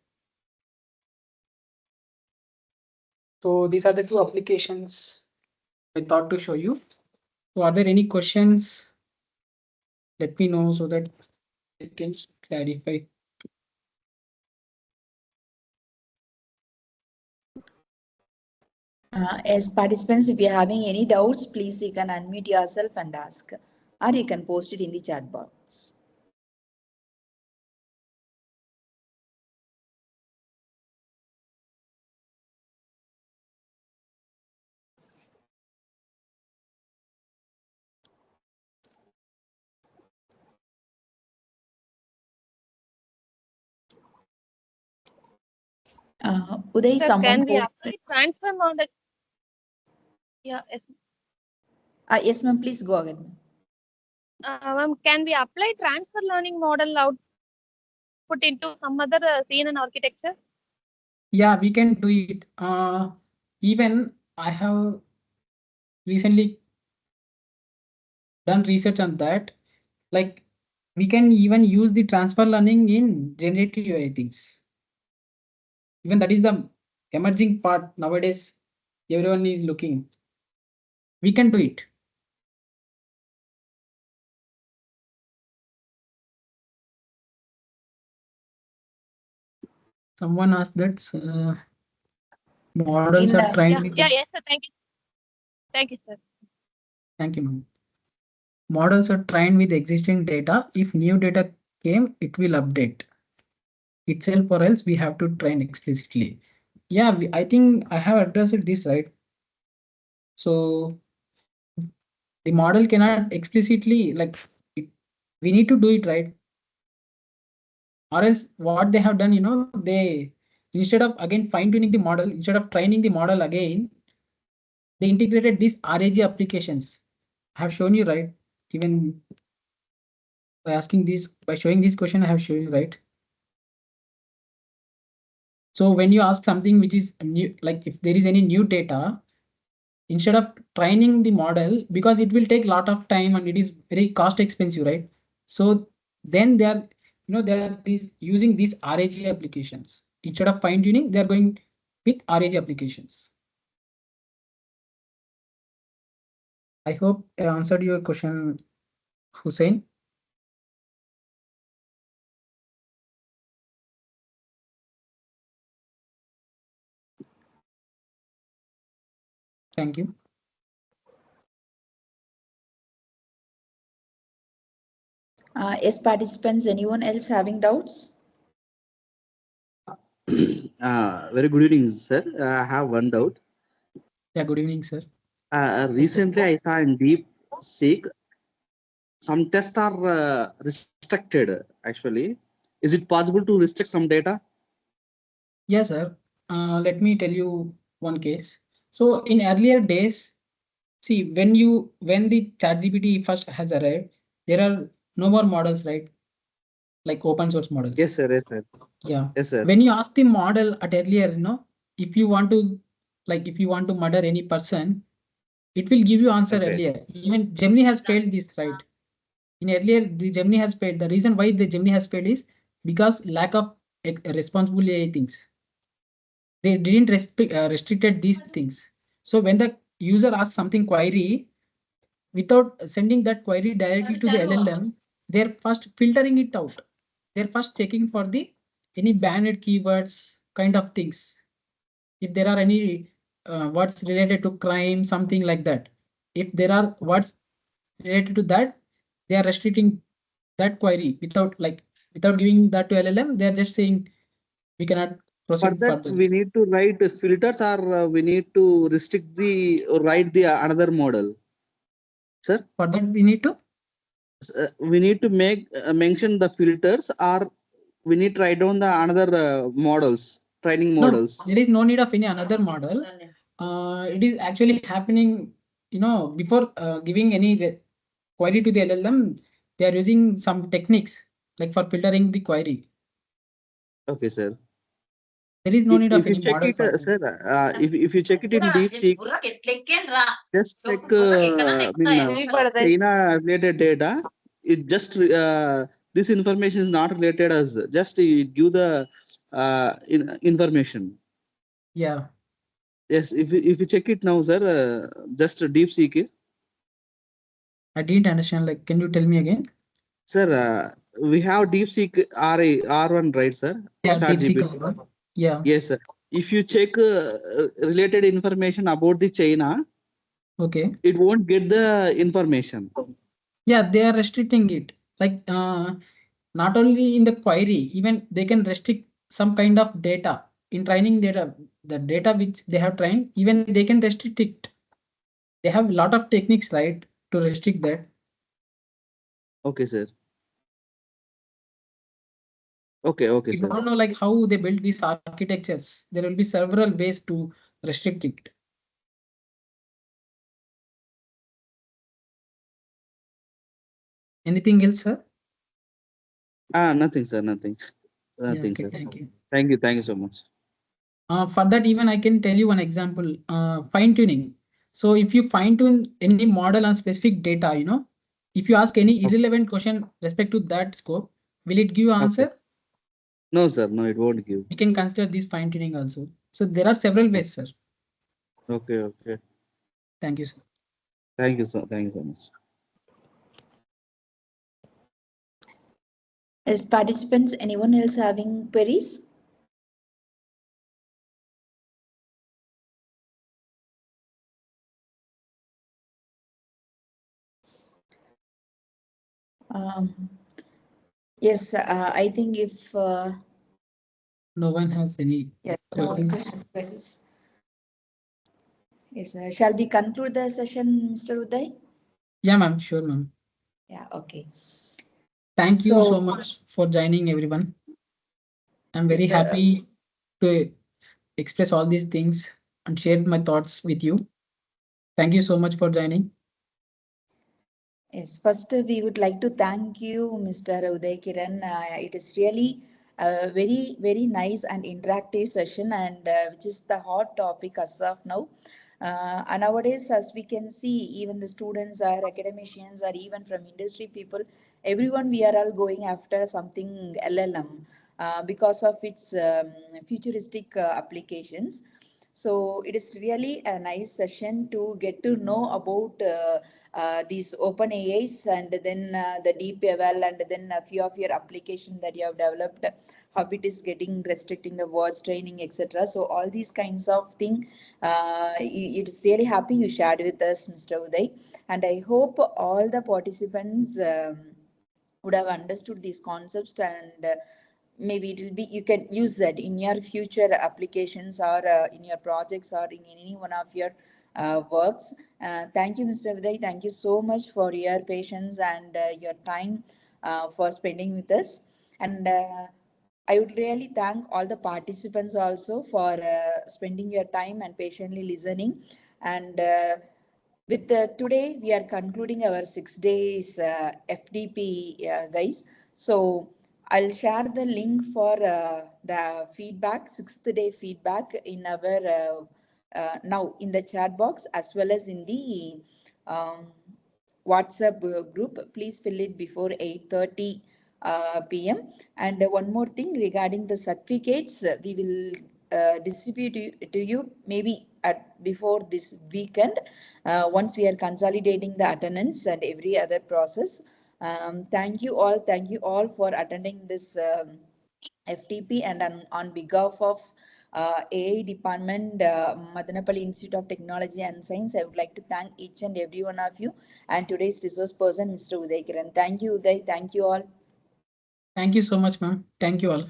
So these are the two applications I thought to show you. So are there any questions? Let me know so that I can clarify. As participants, if you're having any doubts, please you can unmute yourself and ask, or you can post it in the chat box. Uday, Sir, someone can we post. apply transfer model? Yeah, yes. Yes, ma'am, please go ahead. Ma'am, can we apply transfer learning model output into some other CNN architecture? Yeah, we can do it. Even I have recently done research on that. Like we can even use the transfer learning in generative AI things. Even that is the emerging part nowadays. Everyone is looking. We can do it. Someone asked that models are trained with. Yes, sir. Thank you. Thank you, sir. Thank you, ma'am. Models are trained with existing data. If new data came, it will update itself, or else we have to train explicitly. Yeah, I think I have addressed this, right? So the model cannot explicitly we need to do it, right? Or else what they have done, they instead of again fine-tuning the model, instead of training the model again, they integrated these RAG applications. I have shown you, right? Even by showing this question, I have shown you, right? So when you ask something which is new, like if there is any new data, instead of training the model, because it will take a lot of time and it is very cost expensive, right? So then they are, using these RAG applications. Instead of fine tuning, they are going with RAG applications. I hope I answered your question, Hussein. Thank you. Yes, participants, anyone else having doubts? Very good evening, sir. I have one doubt. Yeah, good evening, sir. Recently, I saw in Deep Seek some tests are restricted. Actually, is it possible to restrict some data? Yes, sir. Let me tell you one case. So in earlier days, see, when the ChatGPT first has arrived, there are no more models, right? Like open source models. Yes, sir. Yes, sir. Yeah. Yes, sir. When you ask the model at earlier, if you want to murder any person, it will give you answer earlier. Even Gemini has failed this, right? In earlier, the Gemini has failed. The reason why the Gemini has failed is because lack of responsible AI things. They didn't restricted these things. So when the user asks something query, without sending that query directly to the LLM, they're first filtering it out. They're first checking for the any banned keywords kind of things. If there are any words related to crime, something like that. If there are words related to that, they are restricting that query without giving that to LLM. They are just saying we cannot For proceed that, further. we need to write filters, or we need to restrict the or write the another model, sir. For that, we need to. We need to make mention the filters, or we need to write down the another models, training models. No, there is no need of any another model. It is actually happening, before giving any query to the LLM, they are using some techniques like for filtering the query. Okay, sir. There is no need of If you any check model it, for that. sir, if you check it in DeepSeek, just like China related data, it just this information is not related as just it give the information. Yeah, Yes, if you check it now, sir, just DeepSeek is. I didn't understand. Like, can you tell me again? Sir, we have DeepSeek R1, right, sir? Yeah, ChatGPT. DeepSeek. Yeah. Yes, sir. If you check related information about the China, Okay. it won't get the information. Yeah, they are restricting it. Like, not only in the query, even they can restrict some kind of data in training data. The data which they have trained, even they can restrict it. They have a lot of techniques, right, to restrict that. Okay, sir. Okay, We sir. don't know like how they build these architectures. There will be several ways to restrict it. Anything else, sir? Nothing, sir. Nothing. Nothing, Okay, sir. thank you. Thank you. Thank you so much. For that, even I can tell you one example, fine tuning. So if you fine tune any model on specific data, if you ask any irrelevant question respect to that scope, will it give answer? Okay. No, sir. No, it won't give. We can consider this fine tuning also. So there are several ways, sir. Okay. Thank you, sir. Thank you, sir. Thank you so much. As participants, anyone else having queries? Yes, I think if No one has any no one queries. has queries. Yes, shall we conclude the session, Mr. Uday? Yeah, ma'am. Sure, ma'am. Yeah, okay. Thank you so much for joining, everyone. I'm very happy to express all these things and share my thoughts with you. Thank you so much for joining. Yes, first we would like to thank you, Mr. Uday Kiran. It is really a very, very nice and interactive session, and which is the hot topic as of now. And nowadays, as we can see, even the students or academicians or even from industry people, everyone, we are all going after something LLM because of its futuristic applications. So it is really a nice session to get to know about these open AIs and then the deep eval and then a few of your application that you have developed, how it is getting restricting the words training, etc. So all these kinds of thing, it is really happy you shared with us, Mr. Uday, and I hope all the participants would have understood these concepts, and maybe it will be, you can use that in your future applications or in your projects or in any one of your works. Thank you, Mr. Viday. Thank you so much for your patience and your time for spending with us. And I would really thank all the participants also for spending your time and patiently listening. And with today, we are concluding our 6 days FDP, guys. So I'll share the link for the feedback, 6th day feedback in our now in the chat box as well as in the um, WhatsApp group. Please fill it before 8:30 p.m. And one more thing regarding the certificates, we will distribute to you maybe at before this weekend once we are consolidating the attendance and every other process. Thank you all. Thank you all for attending this FTP, and on behalf of AI Department, Madanapalli Institute of Technology and Science, I would like to thank each and every one of you and today's resource person, Mr. Uday Kiran. Thank you, Uday. Thank you all. Thank you so much, ma'am. Thank you all.